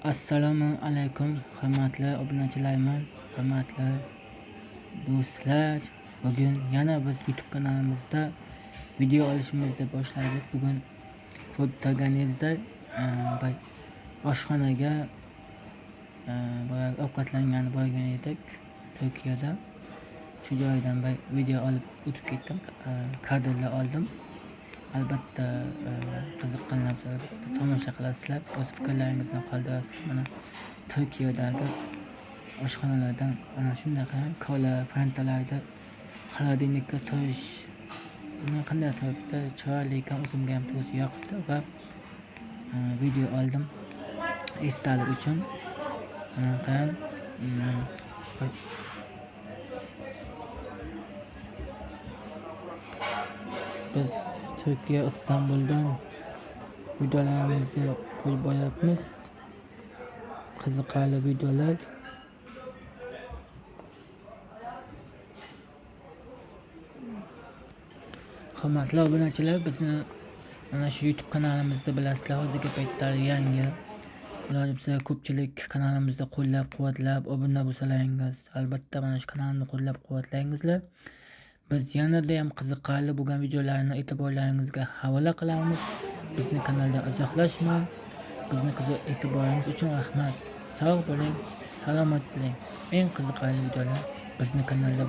Assalomu alaykum, hurmatli obunachilarimiz, hurmatli do'stlar. Bugun yana biz YouTube kanalimizda video olishimizni boshladik. Bugun ko'rganingizdek oshxonaga ovqatlangan borgan edik Turkiyada. Shu joydan video olib o'tib ketdim, kadrlar oldim. Albatta qiziqqanlar tomosha qilasizlar, o'z fikrlaringizni qoldirasizlar. Mana Turkiyadagi oshxonalardan mana shunaqa kola, fantalarda xolodilnikka turish qanday turibdi, chiroyli ekan, o'zimga ham o'zi yoqibdi va video oldim esdalik uchun. Biz Turkiya Istanbuldan videolarimizni qo'yib boryapmiz. Qiziqarli videolar. Hurmatli obunachilar, bizni mana shu YouTube kanalimizda bilasizlar, hozirgi paytda yangi. Iloji bo'lsa ko'pchilik kanalimizda qo'llab-quvvatlab obuna bo'lsalaringiz, albatta mana shu kanalimni qo'llab-quvvatlangizlar. Biz yanada ham qiziqarli bo'lgan videolarni e'tiborlaringizga havola qilamiz. Bizni kanaldan uzoqlashmang. Bizni e'tiboringiz uchun rahmat. Sog' bo'ling, salomat bo'ling. Eng qiziqarli videolar bizni kanalda